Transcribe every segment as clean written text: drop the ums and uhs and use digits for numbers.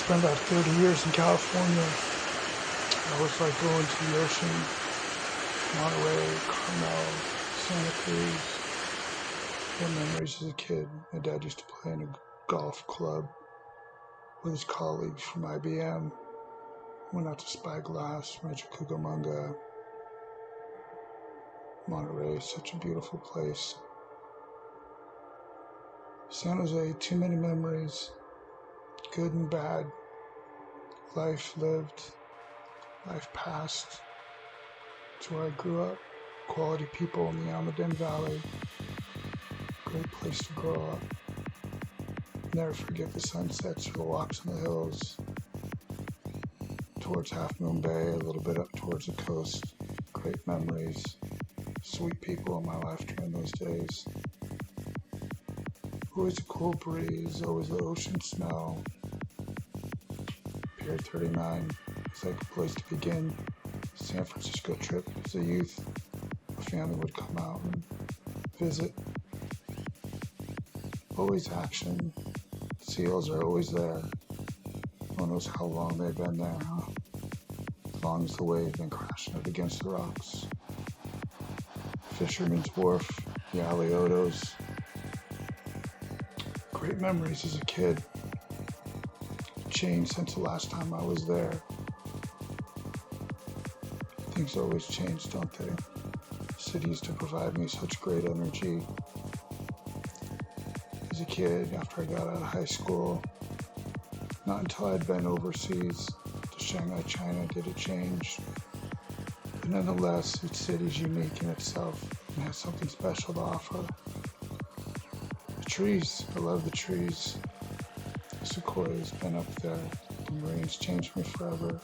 spent about 30 years in California. I was like going to the ocean, Monterey, Carmel, Santa Cruz. Good memories as a kid. My dad used to play in a golf club with his colleagues from IBM. Went out to Spyglass, Rancho Cucamonga. Monterey, such a beautiful place. San Jose, too many memories, good and bad. Life lived, life passed. It's where I grew up. Quality people in the Almaden Valley. Great place to grow up. Never forget the sunsets or the walks on the hills. Towards Half Moon Bay, a little bit up towards the coast. Great memories. Sweet people in my life during those days. Always a cool breeze, always the ocean smell. Pier 39 was like a place to begin. San Francisco trip as a youth. My family would come out and visit. Always action. Seals are always there. Who knows how long they've been there, huh? As long as the wave been crashing up against the rocks. Fisherman's Wharf, the Aliotos. Great memories as a kid. Changed since the last time I was there. Things always change, don't they? City used to provide me such great energy. As a kid, after I got out of high school, not until I'd been overseas to Shanghai, China, did it change. But nonetheless, each city's unique in itself and has something special to offer. The trees, I love the trees. Sequoia's been up there. The Marines changed me forever.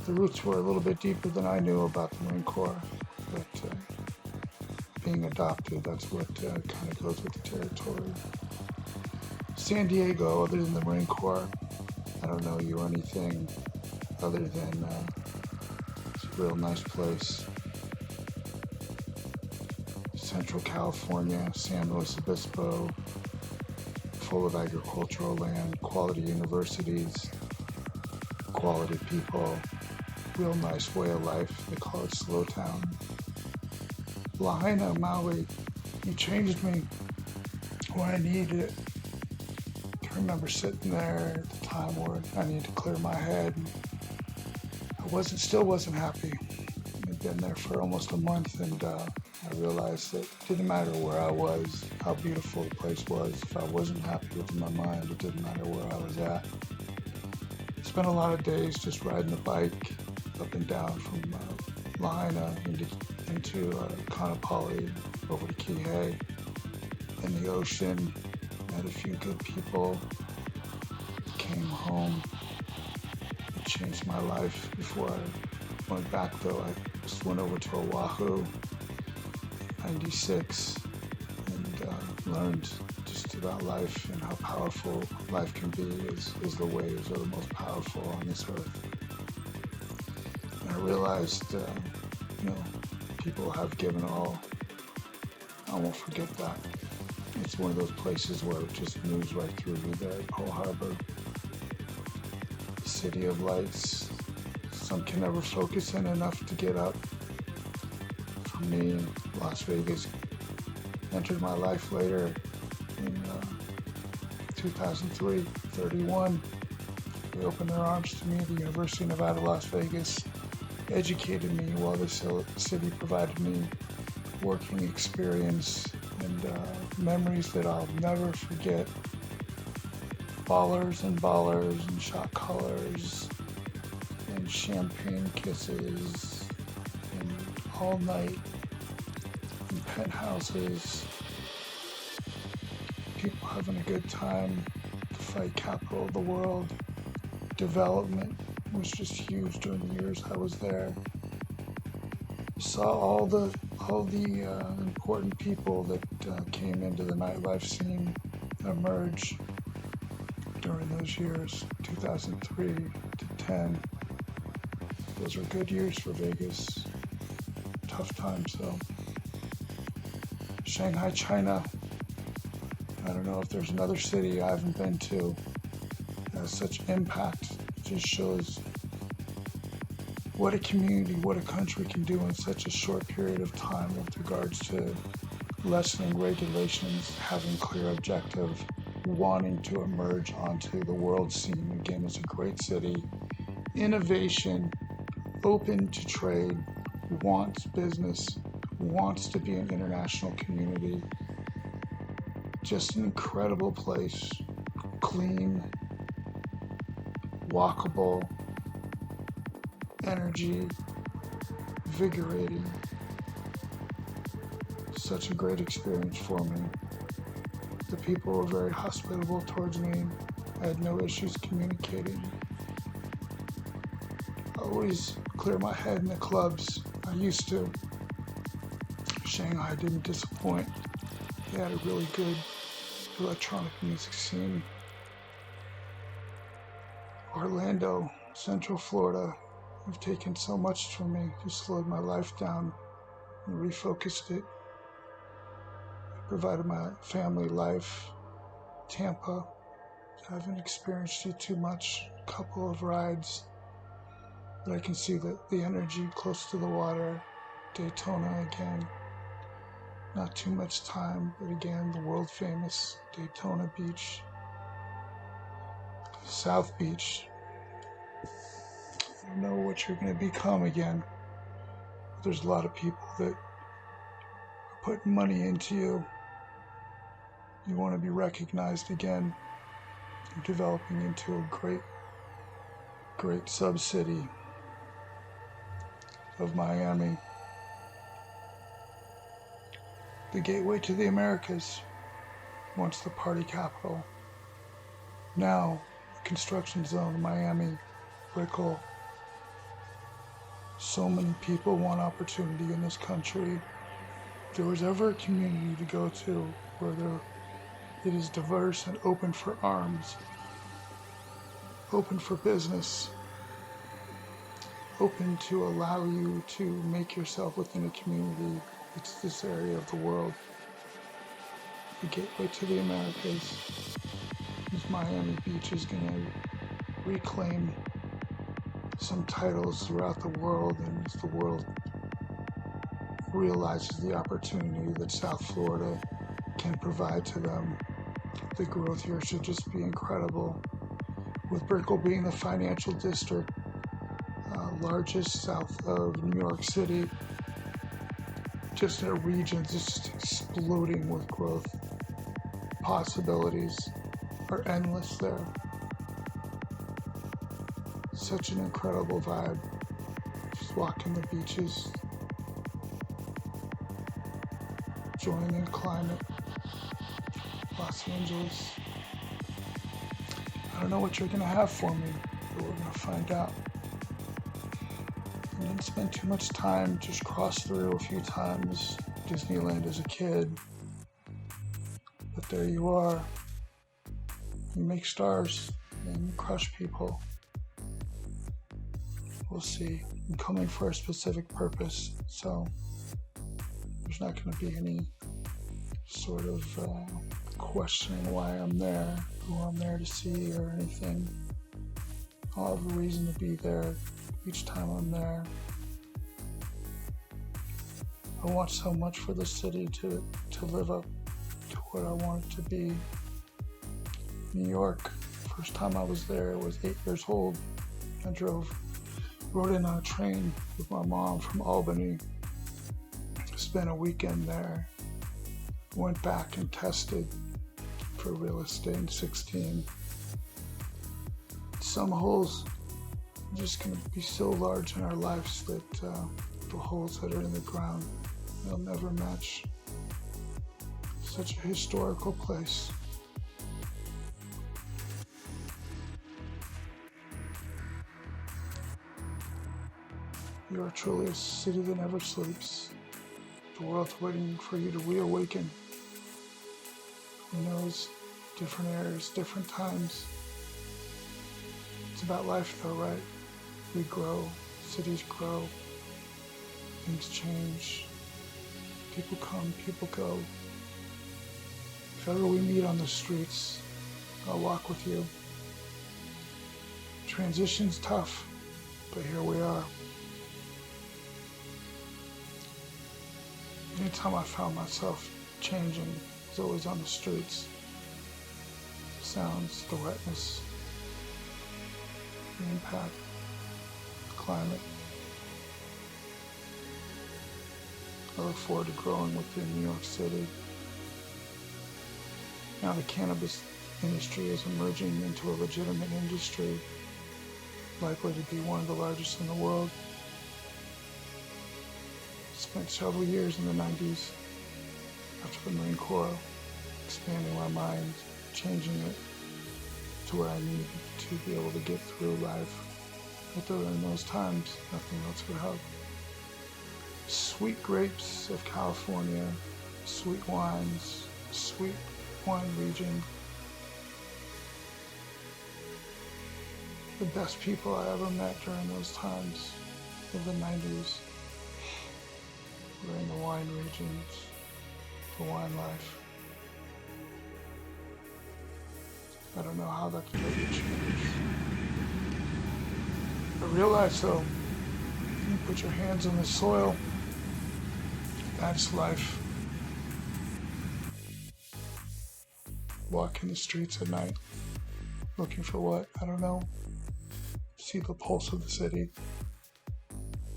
The roots were a little bit deeper than I knew about the Marine Corps, but being adopted, that's what kind of goes with the territory. San Diego, other than the Marine Corps, I don't know you anything other than it's a real nice place. Central California, San Luis Obispo, full of agricultural land, quality universities, quality people, real nice way of life. They call it slow town. Lahaina, Maui, you changed me when I needed it. I remember sitting there at the time where I needed to clear my head. I still wasn't happy. I'd been there for almost a month, and I realized that it didn't matter where I was, how beautiful the place was. If I wasn't happy with my mind, it didn't matter where I was at. Spent a lot of days just riding the bike up and down from Lahaina into Kaanapali, over to Kihei, in the ocean. Met a few good people. Came home. It changed my life. Before I went back though, I just went over to Oahu, 96, and learned just about life and how powerful life can be as the waves are the most powerful on this earth. And I realized, people have given all. I won't forget that. It's one of those places where it just moves right through me there at Pearl Harbor. City of lights. Some can never focus in enough to get up. For me, Las Vegas entered my life later in 2003, 31. They opened their arms to me. The University of Nevada, Las Vegas educated me while the city provided me working experience and memories that I'll never forget. Ballers and shot callers and champagne kisses and all night and penthouses. People having a good time. The fight capital of the world. Development was just huge during the years I was there. Saw all the important people that came into the nightlife scene emerge during those years, 2003 to 10. Those were good years for Vegas. Tough times though. Shanghai, China. I don't know if there's another city I haven't been to. has such impact. It just shows what a community, what a country can do in such a short period of time with regards to lessening regulations, having clear objective, wanting to emerge onto the world scene again as a great city, innovation, open to trade, wants business, wants to be an international community. Just an incredible place, clean, walkable, energy, invigorating. Such a great experience for me. The people were very hospitable towards me. I had no issues communicating. I always clear my head in the clubs. I used to. Shanghai didn't disappoint. They had a really good electronic music scene. Orlando, Central Florida, have taken so much from me. Just slowed my life down and refocused it. Provided my family life. Tampa, I haven't experienced it too much. A couple of rides, but I can see that the energy close to the water. Daytona again, not too much time, but again, the world famous Daytona Beach. South Beach. I don't know what you're going to become again. There's a lot of people that are putting money into you. You want to be recognized again. You're developing into a great sub-city of Miami. The gateway to the Americas, once the party capital. Now, the construction zone, Miami, Brickell. So many people want opportunity in this country. If there was ever a community to go to where it is diverse and open for arms, open for business, open to allow you to make yourself within a community, it's this area of the world. The gateway to the Americas. This Miami Beach is going to reclaim some titles throughout the world, and as the world realizes the opportunity that South Florida can provide to them, the growth here should just be incredible. With Brickell being the financial district, largest south of New York City, just in a region just exploding with growth. Possibilities are endless there. Such an incredible vibe. Just walking the beaches, enjoying the climate. Los Angeles. I don't know what you're gonna have for me, but we're gonna find out. I didn't spend too much time, just crossed through a few times Disneyland as a kid. But there you are. You make stars and you crush people. We'll see. I'm coming for a specific purpose, so there's not going to be any sort of questioning why I'm there, who I'm there to see, or anything. I'll have a reason to be there each time I'm there. I want so much for the city to live up to what I want it to be. New York, first time I was there, I was 8 years old. I rode in on a train with my mom from Albany, spent a weekend there, went back and tested for real estate in 16. Some holes are just going to be so large in our lives that the holes that are in the ground, they'll never match. Such a historical place. You are truly a city that never sleeps. The world's waiting for you to reawaken. Who knows? Different eras, different times. It's about life though, right? We grow, cities grow, things change, people come, people go. If ever we meet on the streets, I'll walk with you. Transition's tough, but here we are. Anytime I found myself changing, I was always on the streets. The sounds, the wetness, the impact, the climate. I look forward to growing within New York City. Now the cannabis industry is emerging into a legitimate industry, likely to be one of the largest in the world. Spent several years in the 90s after the Marine Corps, expanding my mind, changing it to where I needed to be able to get through life. But in those times, nothing else would help. Sweet grapes of California, sweet wines, sweet wine region. The best people I ever met during those times of the 90s were in the wine regions, the wine life. I don't know how that could ever change. I realize though, you put your hands on the soil, that's life. Walking the streets at night, looking for what? I don't know. See the pulse of the city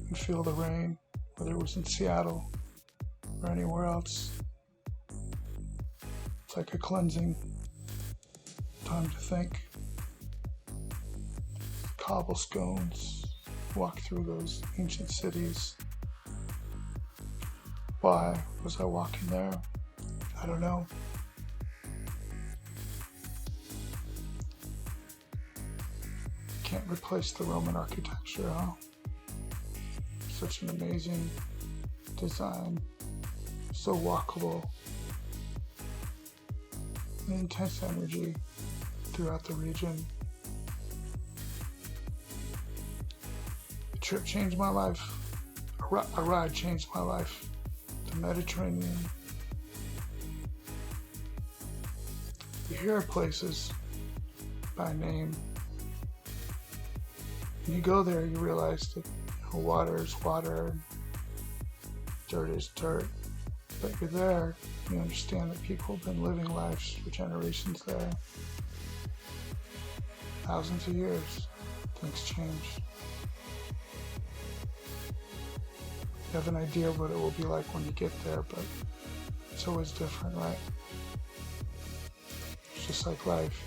and feel the rain, whether it was in Seattle or anywhere else. It's like a cleansing time to think. Cobblestones, walk through those ancient cities. Why was I walking there? I don't know. Can't replace the Roman architecture, huh? Such an amazing design, so walkable, and intense energy throughout the region. The trip changed my life. A ride changed my life. The Mediterranean. You hear places by name. When you go there, you realize that water is water, dirt is dirt. But you're there, you understand that people have been living lives for generations there. Thousands of years, things change. You have an idea of what it will be like when you get there, but it's always different, right? It's just like life.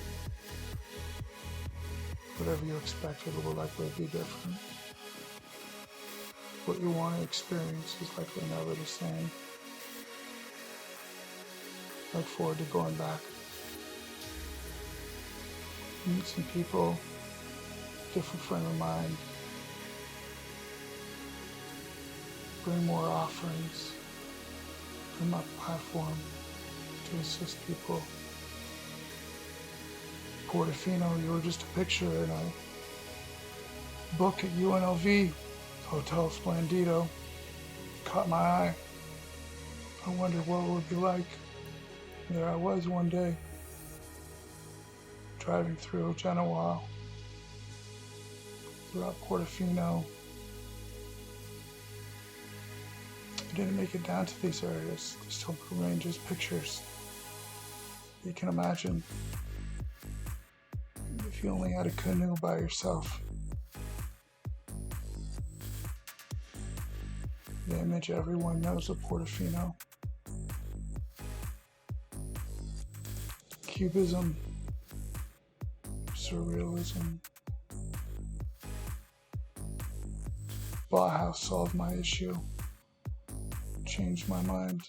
Whatever you expected will likely be different. What you want to experience is likely never the same. I look forward to going back. Meet some people, different frame of mind. Bring more offerings. Bring my platform to assist people. Portofino, you were just a picture in a book at UNLV, Hotel Splendido. Caught my eye. I wondered what it would be like. There I was one day, driving through Genoa, throughout Portofino. I didn't make it down to these areas. They still remain just pictures. You can imagine if you only had a canoe by yourself. The image everyone knows of Portofino. Cubism, surrealism. Bauhaus solved my issue, changed my mind,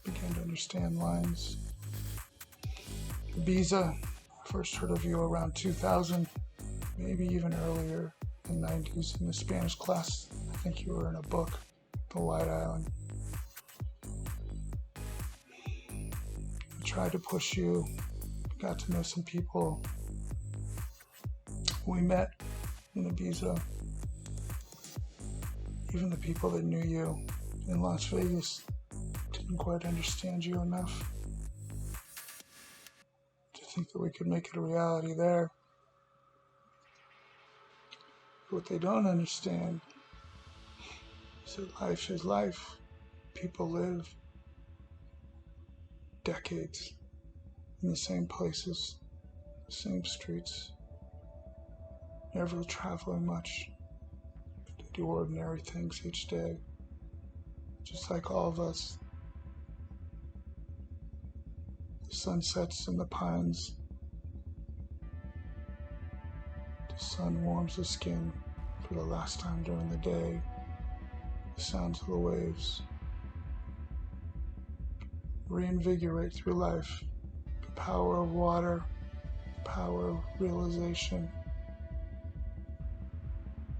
began to understand lines. Ibiza, I first heard of you around 2000, maybe even earlier, in the 90s in the Spanish class. I think you were in a book, The White Island. I tried to push you, got to know some people. We met in Ibiza. Even the people that knew you in Las Vegas didn't quite understand you enough to think that we could make it a reality there. What they don't understand is that life is life. People live decades in the same places, the same streets, never traveling much. They do ordinary things each day, just like all of us. The sun sets in the pines. The sun warms the skin for the last time during the day. The sounds of the waves reinvigorate through life. The power of water, the power of realization,